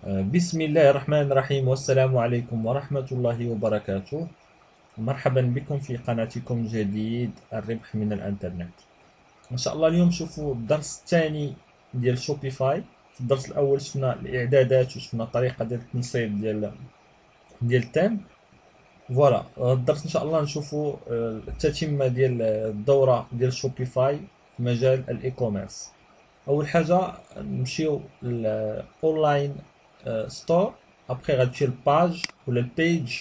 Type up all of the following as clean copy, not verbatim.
بسم الله الرحمن الرحيم والسلام عليكم ورحمة الله وبركاته. مرحبا بكم في قناتكم جديد الربح من الانترنت. ان شاء الله اليوم شوفوا الدرس الثاني ديال شوبيفاي. في الدرس الاول شفنا الاعدادات وشفنا الطريقة ديال التنصيب ديال التيم. فوالا الدرس ان شاء الله نشوفوا التتمة ديال الدورة ديال شوبيفاي في مجال الاي كوميرس. اول حاجه نمشيو للاونلاين ستور. ابخي غتمشي للباج ولا البيج.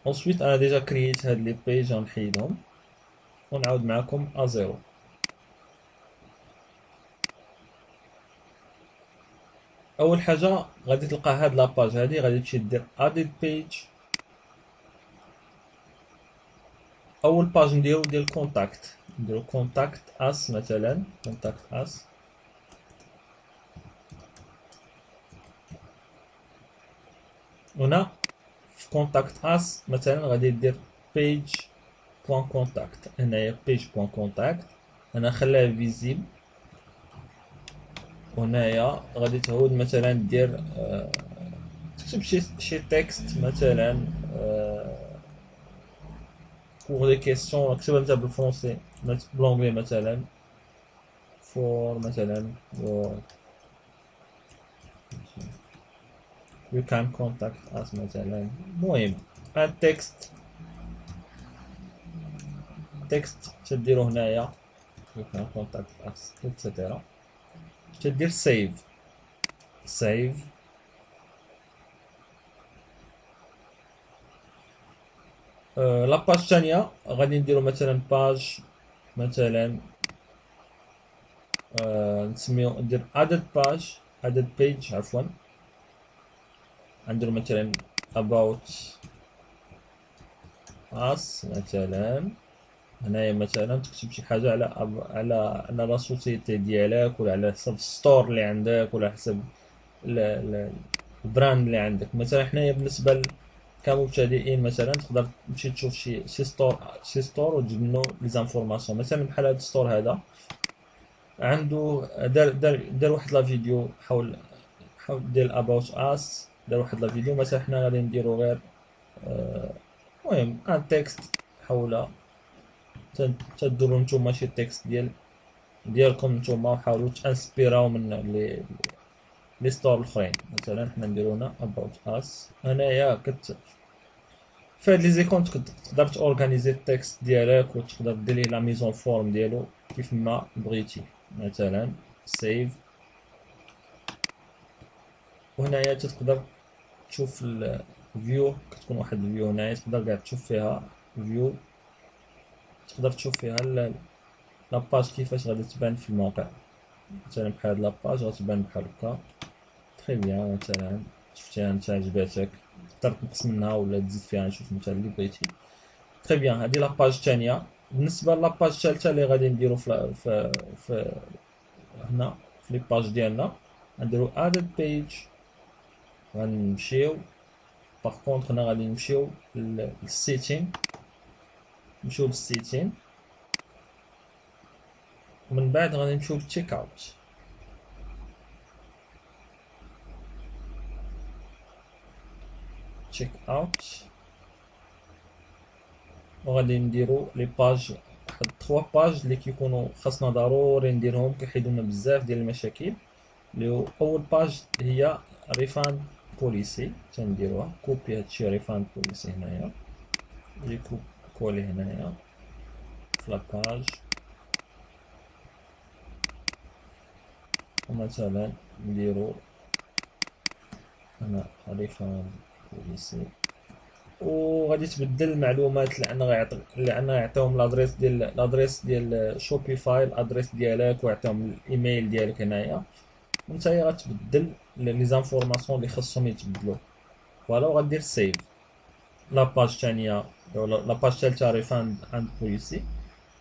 انسويت انا ديجا كرييت هاد لي بيج غنحيدهم ونعاود معاكم ازيرو. اول حاجه غادي تلقى هاد لاباج هادي، غادي تمشي دير اديت بيج. اول باج نديرو ديال كونتاكت، نديرو كونتاكت اس مثلا، كونتاكت اس. هنا في كونتاكت اس مثلا غادي دير بيج بوان كونتاكت. هنايا بيج بوان كونتاكت، انا خليها فيزيبل. وهنايا غادي تعود مثلا دير تكتب شي تكست مثلا بوغ دي كيسيون، كتبها انت بالفرونسي بالونجلي مثلا فور مثلا you can contact us مثلا. المهم هاد تكست تديرو هنايا you can contact us etc. تدير سيف. لاباج الثانية غادي نديرو مثلا باج مثلا نسميو ندير added page عفوا. نديرو مثلا about us مثلا. هنايا مثلا تكتب شي حاجة على لا سوسيتي ديالك، ولا على حسب الستور اللي عندك، ولا حسب البراند اللي عندك. مثلا حنايا بالنسبة كمبتدئين مثلا تقدر تمشي تشوف شي ستور وتجيب منه لي زانفورماسيون. مثلا بحال هاد الستور هذا عنده دار واحد لا فيديو حول ديال اباوت اس. دار واحد لا فيديو مثلا حنا غادي نديرو غير المهم ان تكست حول. تديروا نتوما شي تكست ديالكم نتوما، وحاولوا تانسبيراو من لي ستور الاخرين. مثلا حنا نديرو هنا اباوت اس. هنايا في هاد لي زيكون تقدر تورغانيزي التكست ديالك، وتقدر دير ليه لا ميزون فورم ديالو كيف ما بغيتي. مثلا سيف. وهنايا تقدر تشوف الفيو، كتكون واحد الفيو هنايا تقدر كاع تشوف فيها فيو. تقدر تشوف فيها لاباج كيفاش غادي تبان في الموقع. مثلا بحال هاد لاباج غتبان بحال هكا تري بيان. مثلا شفتيها انت عجباتك تقدر تنقص منها ولا تزيد فيها، نشوف انت اللي بغيتي. تري بيان. هادي لاباج الثانيه. بالنسبه لاباج الثالثه اللي غادي نديرو في هنا في لي باج ديالنا نديرو ادد بيج. غنمشيو باغ كونطخ هنا غادي نمشيو للسيتين. نمشيو للسيتين ومن بعد غادي نمشيو للتشيك اوت. تشيك اوت وغادي نديرو لي باج. واحد 3 باج اللي كيكونوا خاصنا ضروري نديرهم، كيحيدو لنا بزاف ديال المشاكل. اللي اول باج هي ريفاند بوليسي. تنديروها كوبي هادشي ريفاند بوليسي هنايا، نجي كولي هنايا في لاباج. ومثلا نديرو هنا ريفاند بوليسي. وغادي تبدل المعلومات لان غيعطيهم لادريس ديال شوبيفاي، الادريس ديالك، ويعطيهم الايميل ديالك هنايا. ونتايا غتبدل لي زانفورماسيون اللي خاصهم يتبدلوا. فوالا وغدير سيف. لاباج الثانيه ولا لاباج الثالثه ريفاند اند بوليسي.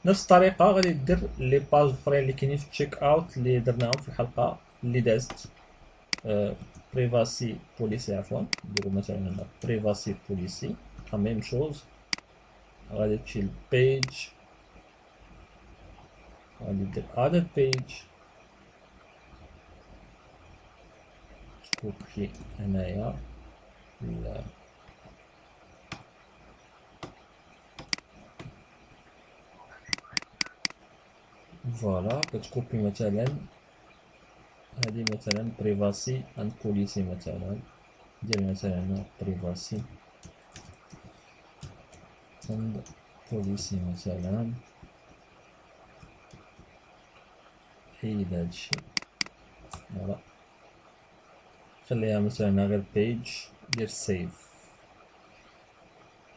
نفس الطريقه غادي دير لي باج الاخرين اللي كاينين في التشيك اوت اللي درناهم في الحلقه اللي دازت. بريفاسي بوليسي عفوا. نديرو مثلا هنا بريفاسي بوليسي لا ميم شوز. غادي تمشي للبيج، غادي دير ادد بيج. كوبي هنايا فوالا. كتكوبي مثلا هادي مثلا بريفاسي اند بوليسي، مثلا دير مثلا هنا بريفاسي اند بوليسي مثلا، حيد هادشي فوالا، خليها مثلا غير بيج، دير سيف.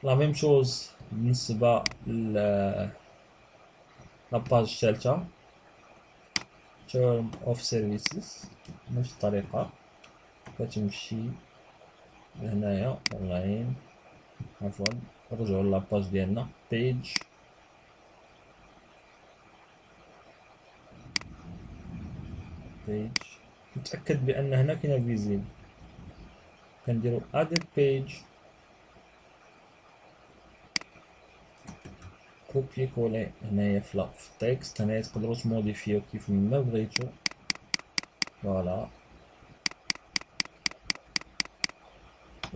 لا ميم شوز بالنسبة لاباج الثالثة term of services، نفس الطريقة كتمشي لهنايا اونلاين، عفوا نرجعو لاباج ديالنا بيج، نتأكد بأن هنا كاينة فيزيب، كنديرو اديت بيج، كوبي كولي هنايا في التكست، هنايا تقدرو تموديفيو كيف ما بغيتو فوالا.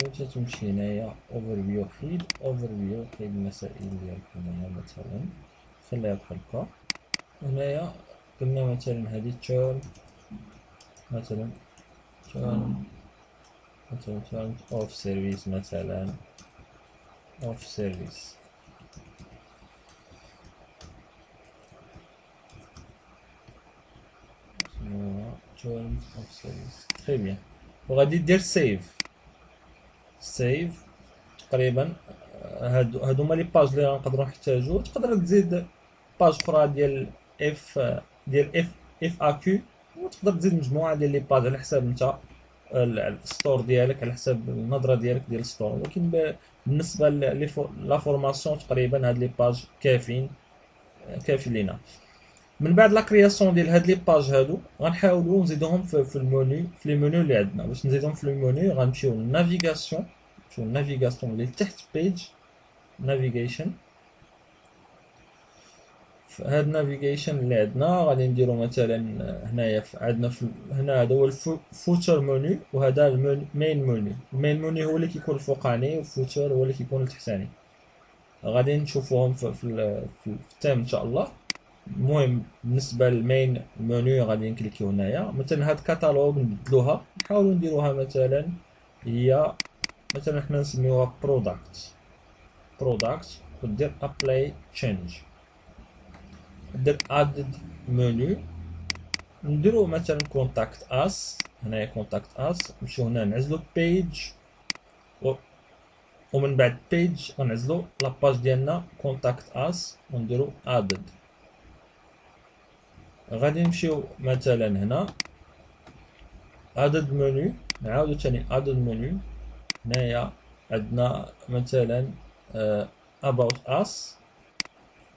وتتمشي هنايا اوفرفيو، حيد اوفرفيو، حيد المسائل ديالك هنايا مثلا خليها بحال هكا. هنايا قلنا مثلا هادي تيرم، مثلا تيرم، مثلا تيرم اوف سيرفيس، مثلا اوف سيرفيس terms of service. تري بيان. وغادي دير سيف، سيف تقريبا. هادو هما لي باج اللي غنقدرو نحتاجو. تقدر تزيد باج اخرى ديال اف ا كيو، وتقدر تزيد مجموعه ديال لي باج على حساب نتا الستور ديالك، على حساب النظره ديالك ديال الستور. ولكن بالنسبه لا فورماسيون تقريبا هاد لي باج كافيين لينا. من بعد لا كرياسيون ديال هاد لي باج هادو غنحاولوا نزيدوهم في المونيو، في لي مونيو اللي عندنا. باش نزيدوهم في المونيو غنمشيو للنافيغاسيون، نمشيو للنافيغاسيون اللي تحت بيج نافيغيشن. في هاد النافيغيشن اللي عندنا غادي نديرو مثلا هنايا عندنا هنا هذا هو الفوتر مونيو، وهذا المين مونيو. المين مونيو هو اللي كيكون الفوقاني، والفوتر هو اللي كيكون التحتاني. غادي نشوفوهم في التيم ان شاء الله. المهم بالنسبه للمين مونيو غادي نكليكيو هنايا. مثلا هاد الكاتالوج نبدلوها، نحاولوا نديروها مثلا هي مثلا حنا نسميوها برودكت، ودير ابلاي تشينج، دير ادد مونيو، نديرو مثلا كونتاكت اس. هنايا كونتاكت اس، نمشيو هنا نعزلو بيج، ومن بعد بيج غنعزلو لاباج ديالنا كونتاكت اس ونديرو ادد. غادي نمشيو مثلا هنا ادد مونيو، نعاودو تاني ادد مونيو. هنايا عندنا مثلا about us،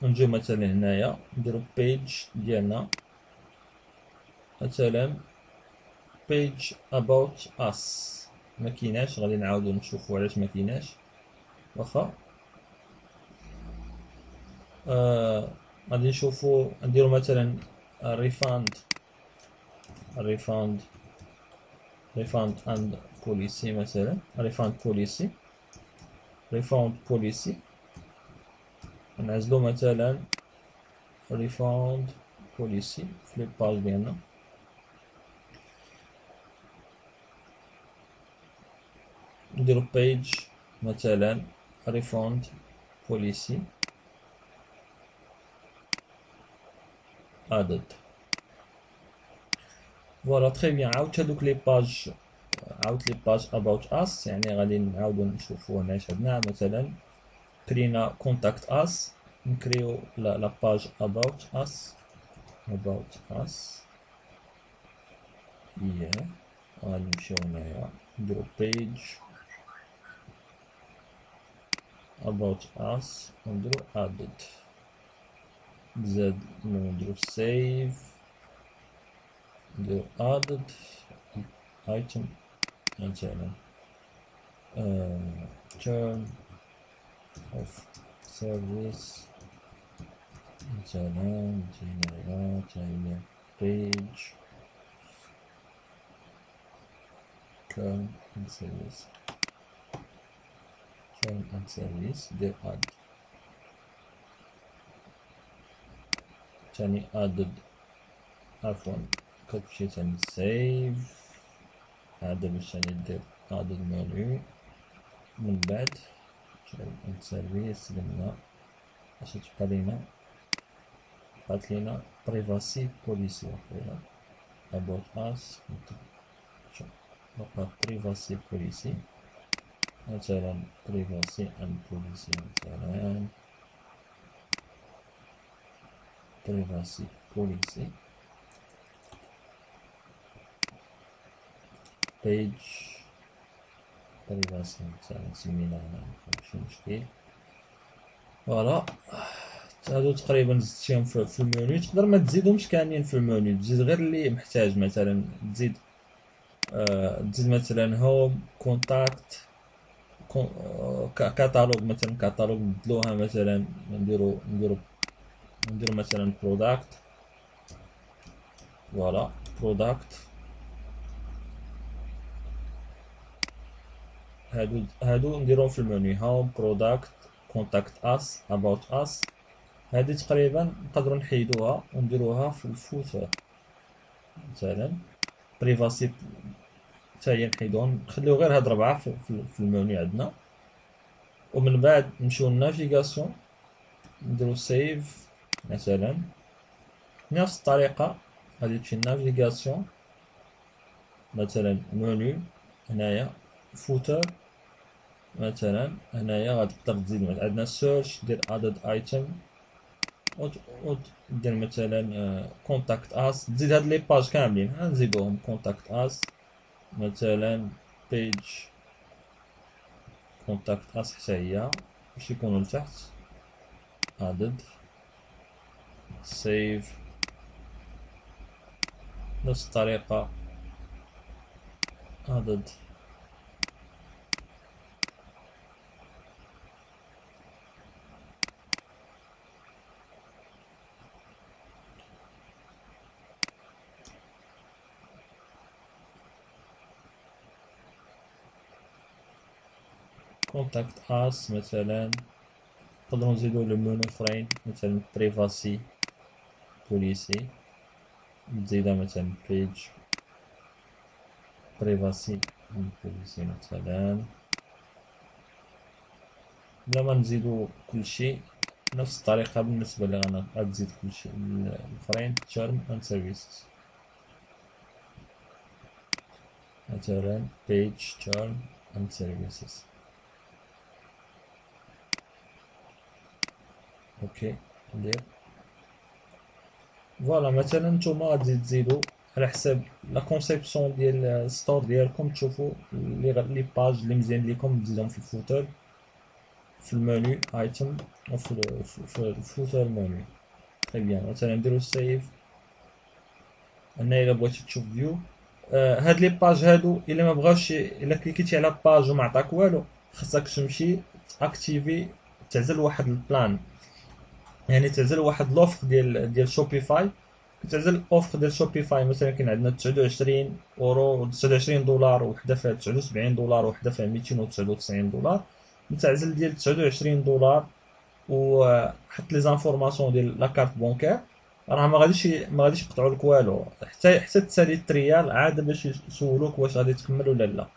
نجيو مثلا هنايا نديرو بيج ديالنا مثلا page about us. ما كيناش، غادي نعاودو نشوفو علاش ما كيناش. واخا غادي نشوفو نديرو مثلا refund and policy، مثلا refund policy نعزلو مثلا refund policy في لي باج ديالنا. نديرو page مثلا refund policy added. فوالا تري بيان. عاودت هادوك لي باج، عاودت لي باج about us، يعني غادي نعاودو نشوفو هنا اش عندنا. مثلا كرينا contact us، نكريو لا باج about us هي. غادي نمشيو هنايا نديرو page about us ونديرو added، زاد نديرو save، نديرو added item مثلا term of service مثلا جينيرات، هي page كيرن اند سيرفيس، كيرن اند سيرفيس دير اد، تاني ادد، عفوا كتمشي تاني سيف، هذا باش تاني دير ادد مونيو، من بعد كيرن اند سيرفيس قلنا اش تبقى لينا، بقات لينا بريفاسي بوليسي وقيلا about us، نبقى privacy policy، مثلا privacy and policy، مثلا privacy policy page privacy، مثلا سمينا هنا ماشي مشكل. فوالا هادو تقريبا زدتيهم في المنيو، تقدر ما تزيدهمش كاملين في المنيو، تزيد غير اللي محتاج، مثلا تزيد تزيد مثلا هوم كونتاكت كاتالوج، مثلا كاتالوج نبدلوها، مثلا نديرو مثلا برودكت، فوالا برودكت، هادو نديروهم في المنيو، هوم برودكت كونتاكت اس اباوت اس، هادي تقريبا نقدروا نحيدوها ونديروها في الفوتر، مثلا بريفاسي حتى هي نحيدوهم، نخليو غير هاد ربعة في المنيو عندنا. ومن بعد نمشيو للنافيغاسيون، نديرو سيف مثلا، نفس الطريقة غادي تمشي للنافيغاسيون، مثلا منيو هنايا فوتر، مثلا هنايا غتقدر تزيد عندنا سيرش، دير ادد ايتم، ودير مثلا كونتاكت اس، تزيد هاد لي باج كاملين نزيدوهم كونتاكت اس، مثلا بيج كونتاكت اس حتى هي باش يكونوا لتحت، ادد سيف، نفس الطريقة ادد كونتاكت اس، مثلا نقدروا نزيدو لو منو اخرين، مثلا بريفاسي بوليسي، نزيدها مثلا بيج بريفاسي بوليسي، مثلا بلا ما نزيدو كلشي، نفس الطريقة بالنسبة لي غتزيد كلشي الآخرين term and services، مثلا page term and services. اوكي ندير فوالا، مثلا نتوما غادي تزيدو على حساب لا كونسيبسيون ديال الستور ديالكم، تشوفوا لي باج اللي مزيان ليكم تزيدهم في الفوتر، في المنيو ايتم، وفي الفوتر منيو. تري بيان، مثلا نديرو سيف هنا. الا بغيتي تشوف فيو هاد لي باج هادو، الا ما بغاوش، الا كليكيتي على باج وما عطاك والو، خاصك تمشي تاكتيفي، تعزل واحد البلان، يعني تعزل واحد لوفر ديال شوبيفاي، كتعزل اوفر ديال شوبيفاي، مثلا كاين عندنا 29 اورو، 29 دولار، وحده فيها 79 دولار، وحده فيها 299 دولار، نتعزل ديال 29 دولار، وحط لي زانفورماسيون ديال لا كارت بونكير، راه ما غاديش يقطعوا لك والو، حتى تسالي التريال عاد باش يسولوك واش غادي تكمل ولا لا.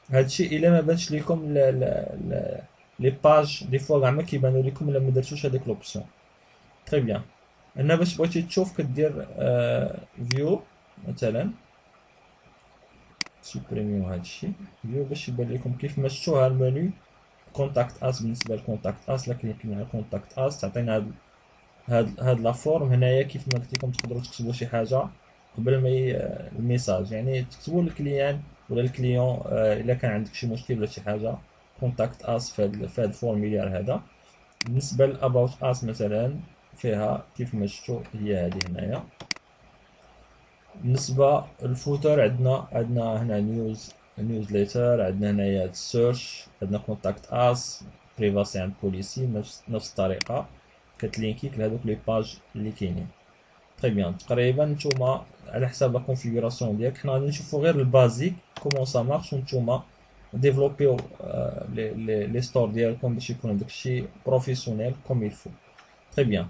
هادشي الا ما بانش لكم لي باج دي فوا كاع ما كيبانوا لكم الا ما درتوش هذيك لوبسيون. تري بيان، هنا باش بغيتي تشوف كدير فيو، مثلا سوبريميو هادشي فيو باش يبان لكم كيف ما شفتوها المنيو كونتاكت اس. بالنسبه لكونتاكت اس، لا كليكينا على كونتاكت اس تعطينا هاد لا فورم هنايا، كيف ما قلت لكم تقدروا تكتبوا شي حاجه قبل ما الميساج، يعني تكتبوا للكليان ولا الكليون الا كان عندك شي مشكل ولا شي حاجه، كونتاكت اس في هاد الفورميليار هذا. بالنسبه لاباوت اس مثلا فيها كيف ما شفتوا هي هذه هنايا. بالنسبه للفوتر عندنا هنا نيوزليتر، عندنا هنايا السيرش، عندنا كونتاكت اس، بريفاسي اند بوليسي، نفس الطريقه كتلينكيك لهذوك لي باج اللي كاينين. تري بيان. تقريبا نتوما على حساب لا كونفيغوراسيون ديالك حنا غادي نشوفو غير البازيك كومون سا مارش، ونتوما ديفلوبيو لي ستور ديالكم باش يكون داكشي بروفيسيونيل كوم يلفو. تري بيان.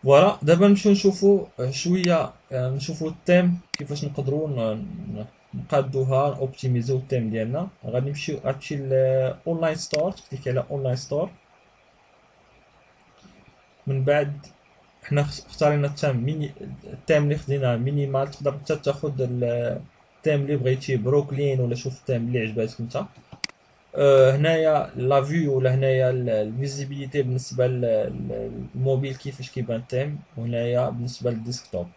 فوالا دابا نمشيو نشوفو شويه نشوفو التيم كيفاش نقدروا نقادوها اوبتيميزيو التيم ديالنا. غادي نمشيو هادشي الاونلاين ستور، تكليكي على اونلاين ستور. من بعد حنا اختارينا التيم اللي خديناه مينيمال. تقدر حتى تاخد التيم اللي بغيتي بروكلين، ولا شوف التيم اللي عجباتك نتا. هنايا لا فيو، ولا هنايا الفيزيبيليتي بالنسبه للموبيل كيفاش كيبان التيم، وهنايا بالنسبه للديسكتوب.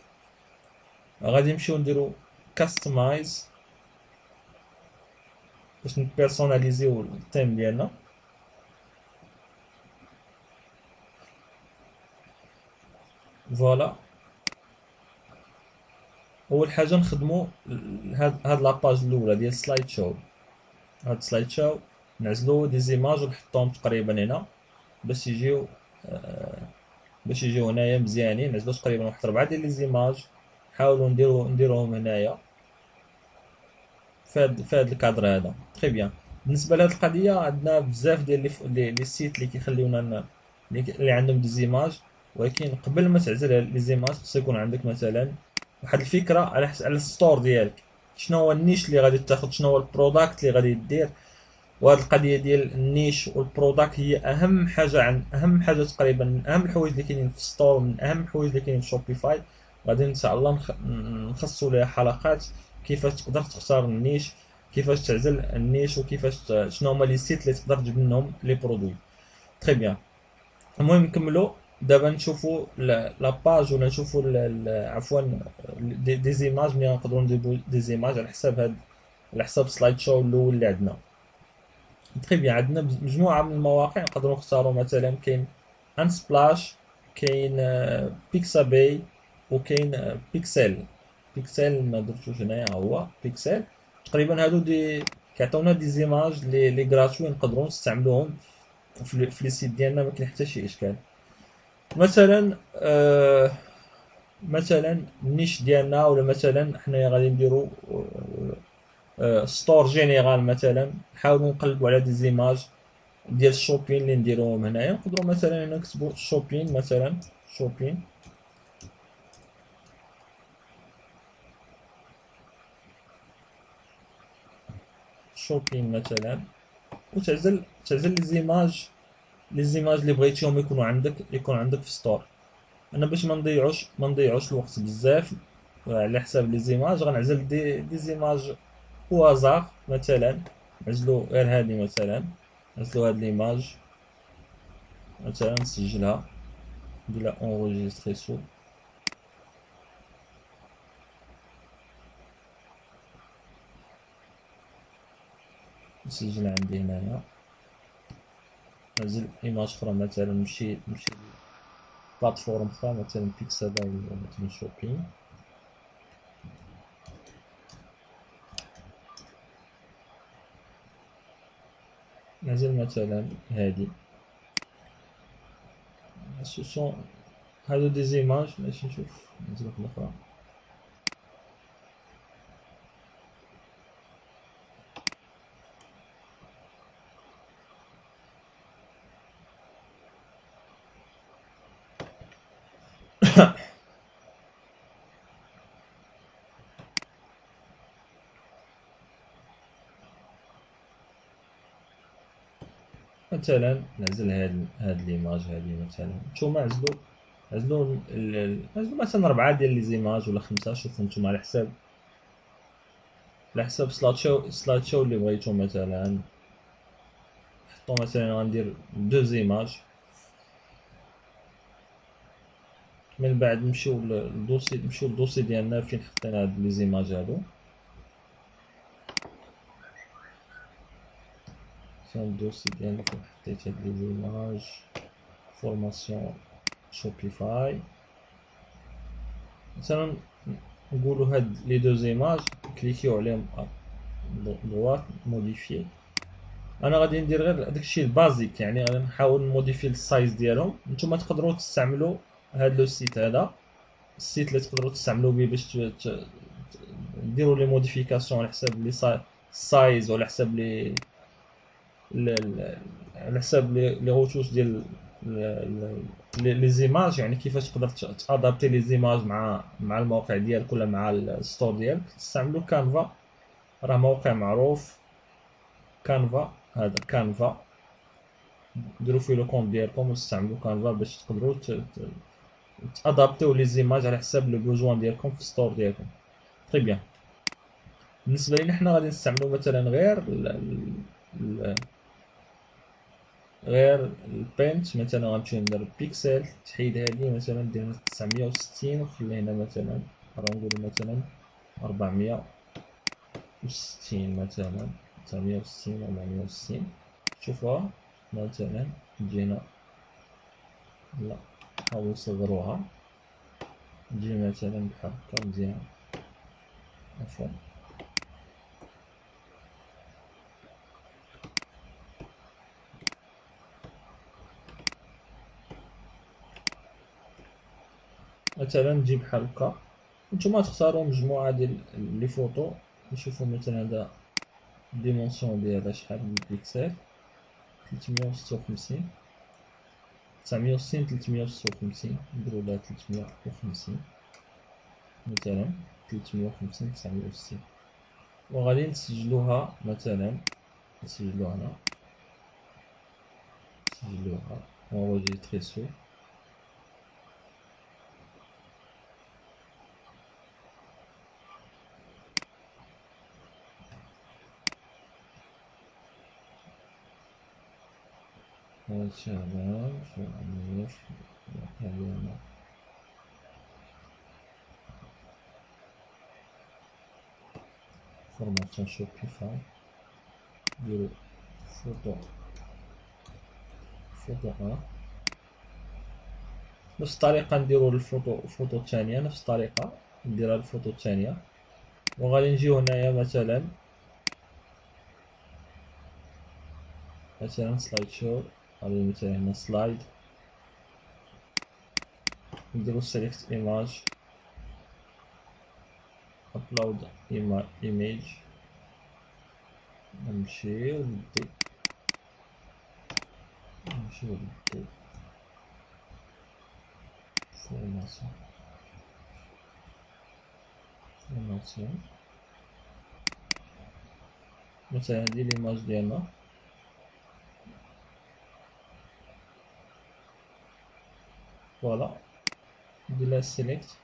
غادي نمشيو نديرو كاستمايز باش نبيرسوناليزيو التيم ديالنا. فوالا اول حاجه نخدمو هاد لاباج الاولى ديال سلايد شو. هاد سلايد شو نعزلو دي زيماج ونحطهم تقريبا هنا باش يجيو هنايا مزيانين. نعزلو تقريبا واحد 4 ديال لي زيماج. نحاولو نديروهم هنايا فهاد الكادر هذا. تري بيان. بالنسبه لهاد القضيه عندنا بزاف ديال لي سيت اللي كيخليونا اللي عندهم دي زيماج، ولكن قبل ما تعزل لي زيماج خص يكون عندك مثلا واحد الفكره على الستور ديالك. شنو هو النيش اللي غادي تاخد، شنو هو البروداكت اللي غادي دير. وهاد القضيه ديال النيش والبروداكت هي اهم حاجه تقريبا، من اهم الحوايج اللي كاينين في الستور، من اهم الحوايج اللي كاينين في شوبيفاي. غادي ان شاء الله نخصصوا ليها حلقات كيفاش تقدر تختار النيش، كيفاش تعزل النيش، وكيفاش شنو هما لي سيت اللي تقدر تجيب منهم لي برودوي. تري بيان. المهم نكملوا دابا نشوفوا لا باج، ولا نشوفوا عفوا دي زيماج. ملي نقدروا نديروا دي زيماج على حساب سلايد شو الاول اللي عندنا. تري بيان. عندنا مجموعه من المواقع نقدروا نختاروا. مثلا كاين ان سبلاش، كاين بيكساباي، وكاين بيكسل ما درتوش هنايا، هو بيكسل. تقريبا هادو كيعطيونا دي زيماج لي غراتوي نقدروا نستعملوهم في لي سيت ديالنا، ما كاين حتى شي اشكال. مثلا مثلا النيش ديالنا، ولا مثلا حنايا غادي نديرو ستور جينيرال. مثلا نحاولوا نقلبوا على دي زيماج ديال الشوبين اللي نديروهم هنايا. نقدروا مثلا هنا نكتبوا شوبين، مثلا شوبين. مثلا، وتعزل لي زيماج اللي بغيتيهم يكون عندك في ستور. انا باش ما نضيعوش الوقت بزاف على حساب لي زيماج، غنعزل دي زيماج وازار. مثلا نعزلو غير هادي، مثلا نعزلو هاد ليماج، مثلا نسجلها، ندير اونغيستري سو. نسجل عندي هنايا. نعزل ايماج اخرى، مثلا نمشي بلاتفورم اخرى، مثلا بيكساباي، ولا مثلا شوبين. نعزل مثلا هادي. هادو دي زيماج. ماشي نشوف نعزل واحدة اخرى. مثلا نعزل هاد ليماج هادي. مثلا نتوما عزلو مثلا 4 ديال لي زيماج ولا 5. شوفو نتوما على حساب سلايد شو اللي بغيتو. مثلا حطو، مثلا غندير 2 زيماج. من بعد نمشيو للدوسي ديالنا فين حطينا هاد لي زيماج هادو. فين الدوسي ديالنا فين حطيت هاد لي زيماج؟ فورماسيون شوبيفاي. مثلا نقولوا هاد لي دو زيماج، كليكيو عليهم دوات موديفي. انا غادي ندير غير داكشي البازيك، يعني غادي نحاول نموديفي السايز ديالهم. نتوما تقدروا تستعملوا هاد لو سيت هذا السيت اللي تقدروا تستعملوا به باش ديروا لي موديفيكاسيون على حساب لي سايز وعلى حساب على حساب لي روتوش ديال لي زيماج، يعني كيفاش تقدر تادابتي لي زيماج مع الموقع ديالك ولا مع الستور ديالك. تستعملوا كانفا، راه موقع معروف. كانفا، هذا كانفا، ديروا فيه لو كونت ديالكم وتستعملوا كانفا باش تقدروا تادابتيو لي زيماج على حساب لو بوزوان ديالكم في الستور ديالكم. طيب بيان، بالنسبه لينا حنا غادي نستعملوا مثلا غير البينت. مثلا غنمشيو ندير بيكسل، تحيد هادي مثلا ندير 960 وخلي هنا مثلا غنقولوا مثلا 460 مثلا 960 460. شوفوها مثلا تجينا، لا نحاول نصغروها، تجي مثلا بحال هكا مزيان. عفوا، مثلا تجي بحال هكا. نتوما تختاروا مجموعه ديال لي فوتو. نشوفوا مثلا هذا الديمونسيون ديالها شحال بالبيكسل، 356 960 356. نديرو لها 350 مثلا، 350 960. وغادي نسجلوها مثلا، نسجلوها هنا، نسجلوها اونغيستريسو. شباب شباب هذه فورماسيون شوبيفاي. نديرو فوتو، فوتو نفس الطريقة نديرو الفوتو الثانية، نفس الطريقة نديرها الفوتو الثانية. وغادي نجيو هنايا مثلا سلايد شو. غادي مثلا هنا سلايد، نديرو سيليكت ايماج، ابلود ايميج. نمشيو للدو فورماسيون. مثلا هادي ليماج ديالنا، فوالا. ندير لها سيليكت،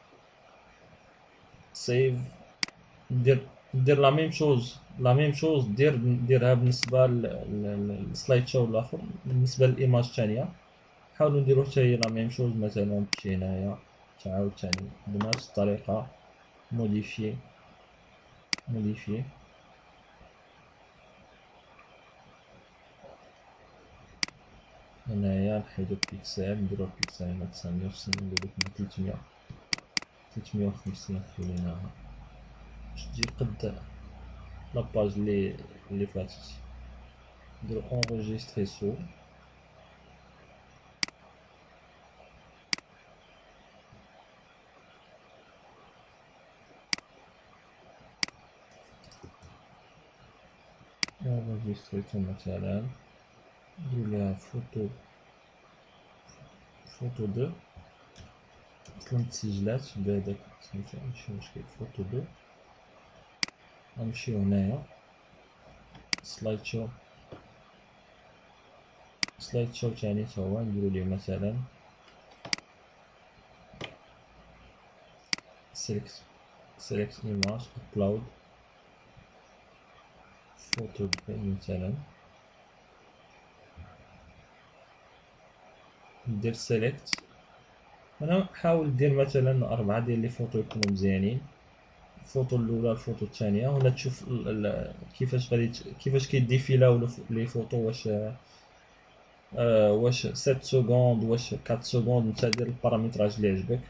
سيف. دير لا ميم شوز ديرها بالنسبه للسلايد شو الاخر. بالنسبه للايماج الثانيه حاولوا نديرو حتى هي لا ميم شوز. مثلا تمشي هنايا عاوتاني بنفس الطريقه، موديفي هنايا، نحيدو البيكسل، نديرو البيكسل هنا 960، نديرو 350 خليناها باش تجي قد لاباج اللي فاتت. نديرو اونغيستري سو. اونغيستريتو مثلا، نديرو ليها فوتو دو. اصلا تسجلات بهداك سميتو، ماشي مشكل، فوتو دو. غنمشيو هنايا سلايد شو تاني تا هو، نديرو ليه مثلا سيليكت ايماج، ابلود فوتو دو مثلا. ندير سيليكت هنا، حاول دير مثلا 4 ديال لي فوتو يكونوا مزيانين. الفوتو الاولى، الفوتو الثانيه. هنا تشوف كيفاش كيديفيلاو لي فوتو. واش 7 سكوند، واش 4 سكوند. نتا دير البارامتراج اللي عجبك.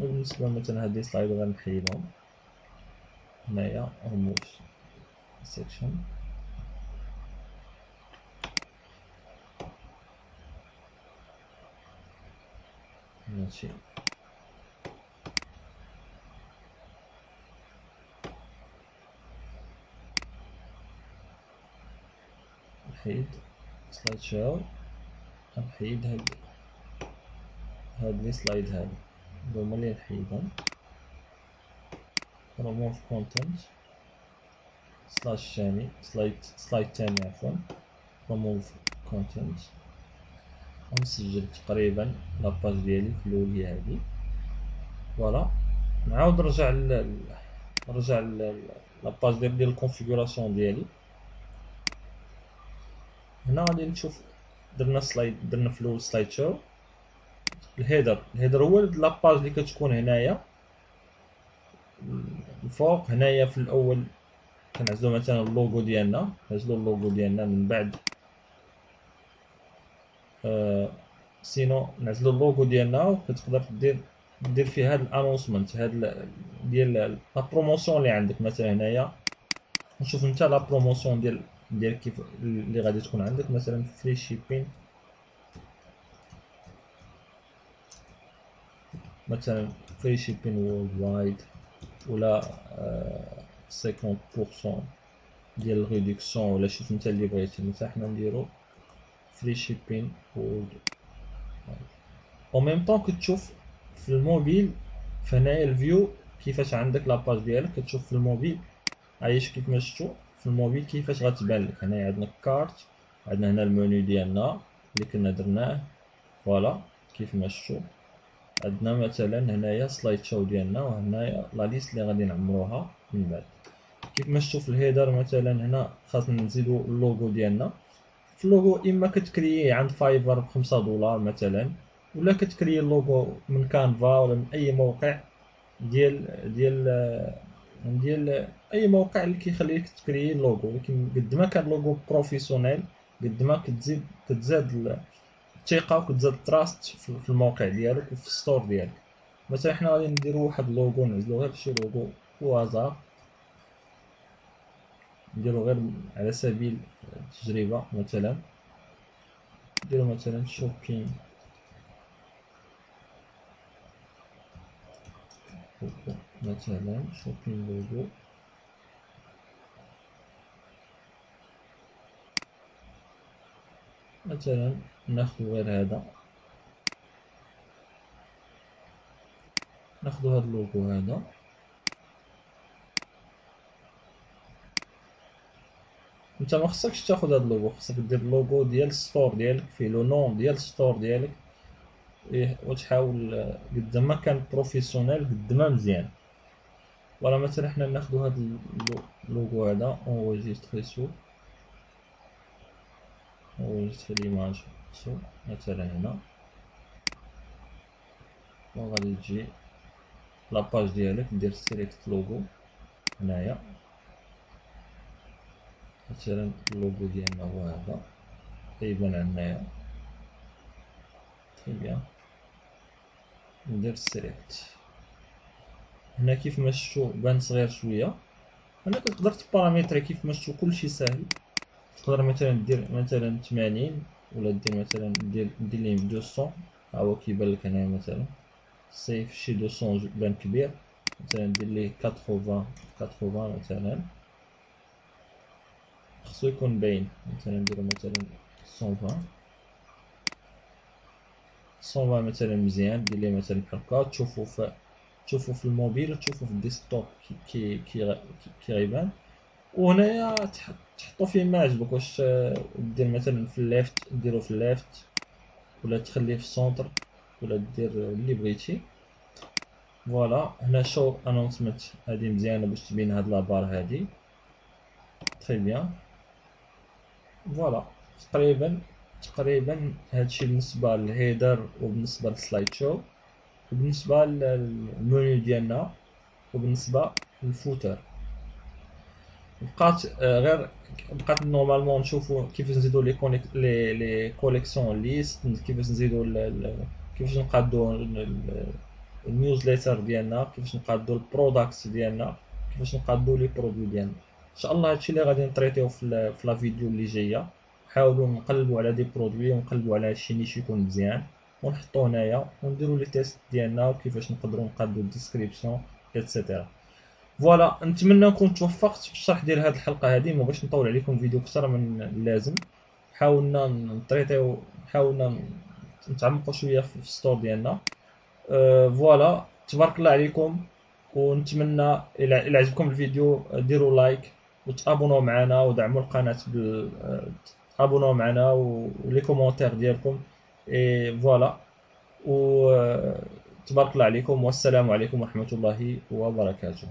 وبالنسبه مثلا هاد لي سلايد غنحيدهم هنايا، ريموف سيكشن. ماشي نحيد سلايد شو، نحيد هاد لي سلايد هادو هما اللي نحيدهم. remove content سلاش تاني سلايد تاني عفوا remove content، ونسجل تقريبا لاباج ديالي في الاول هي هادي. فوالا نعاود نرجع لاباج ديال الكونفيغوراسيون ديالي. هنا غادي نشوف درنا في الاول سلايد شو. الهيدر هو لاباج اللي كتكون هنايا الفوق. هنايا في الاول كنعزلو مثلا اللوغو ديالنا، نعزلو اللوغو ديالنا من بعد سينو نعزلو اللوغو ديالنا، وكتقدر دير فيه هاد الانونسمنت هاد ديال لا بروموسيون اللي عندك. مثلا هنايا نشوف انت لا بروموسيون ديال كيف اللي غادي تكون عندك، مثلا فري شيبين، مثلا فري شيبين وورلد وايد، ولا 50% ديال الريدكسيون، ولا شوف انت اللي بغيتي. مثلا حنا نديرو فري شيبين وورلد وايد. او ميم طون كتشوف في الموبيل فهنايا الفيو كيفاش عندك لاباج ديالك، كتشوف في الموبيل عايش كيف ما شفتو في الموبيل كيفاش غتبان لك. هنايا عندنا كارت، عندنا هنا المنيو ديالنا اللي كنا درناه، فوالا كيف ما شفتو. عندنا مثلا هنايا سلايد شو ديالنا، وهنايا لا ليست اللي غادي نعمروها من بعد. كيف ما شفتو في الهيدر مثلا هنا خاصنا نزيدو اللوغو ديالنا. في اللوغو اما كتكرييه عند فايفر ب$5 مثلا، ولا كتكري اللوغو من كانفا ولا من اي موقع ديال اي موقع اللي كيخليك تكري اللوغو. ولكن قد ما كان لوغو بروفيسيونيل قد ما كتزاد الثقه وكتزاد التراست في الموقع ديالك وفي الستور ديالك. مثلا حنا غادي نديرو واحد اللوغو، نعزلو غير شي لوغو وازار، نديرو غير على سبيل التجربه. مثلا نديرو مثلا شوبين لوغو، مثلا شوبين لوغو. مثلا ناخدو غير هذا، ناخدو هاد اللوغو هذا، انت ما خصكش تاخد هاد اللوغو، خصك دير اللوغو ديال الستور ديالك فيه لو نون ديال الستور ديالك، وتحاول قد ما كان بروفيسيونيل قد ما مزيان. ولا مثلا حنا ناخدو هاد اللوغو هذا اونجيستري سو اونجيستري ليماج سو، مثلا هنا، وغادي تجي لاباج ديالك دير سيليكت لوغو هنايا. مثلا اللوغو ديالنا هو هذا كيبان عندنايا تري بيان. ندير سيليكت هنا كيف ما شفتو بان صغير شويه. هنا كتقدر تبارامتري كيف ما شفتو كلشي ساهل. تقدر مثلا دير مثلا 80، ولا دير مثلا دير ليه 200. ها هو كيبان لك هنايا مثلا سيف شي 200 بان كبير. مثلا دير ليه 80 مثلا، خصو يكون باين. مثلا نديرو مثلا 120 مثلا مزيان. دير ليه مثلا بحال هكا، تشوفو في الموبيل وتشوفو في الديسكتوب كي غيبان. وهنايا تحطو فين ما عجبك، واش دير مثلا في الليفت ديرو في الليفت، ولا تخليه في السونتر، ولا دير اللي بغيتي. فوالا هنا شو انونسمنت هادي مزيانه باش تبين هاد لابار هادي تري بيان. فوالا تقريبا هادشي بالنسبه للهيدر وبالنسبه للسلايد شو وبالنسبه للمنيو ديالنا وبالنسبه للفوتر. بقات نورمالمون نشوفو كيفاش نزيدو لي كوليكسيون ليست، كيفاش نزيدو كيفاش نقادو النيوزليتر ديالنا، كيفاش نقادو البروداكتس ديالنا، كيفاش نقادو لي برودوي ديالنا. ان شاء الله هادشي اللي غادي نطريطيو في لا فيديو اللي جايه. نحاولوا نقلبوا على دي برودوي ونقلبوا على شي نيش يكون مزيان ونحطوه هنايا ونديروا لي تيست ديالنا وكيفاش نقدروا نقادو الديسكريبسيون ايتترا. فوالا نتمنى نكون توفقت في الشرح ديال هذه الحلقه هذه، ما بغيتش نطول عليكم فيديو اكثر من اللازم. حاولنا نطريطيو، حاولنا نتعمقوا شويه في الستور ديالنا. فوالا، تبارك الله عليكم. ونتمنى الى عجبكم الفيديو ديروا لايك وتابونوا معنا ودعموا القناه ابونوا معنا ولي كومونتير ديالكم. اي فوالا، و تبارك الله عليكم، والسلام عليكم ورحمه الله وبركاته.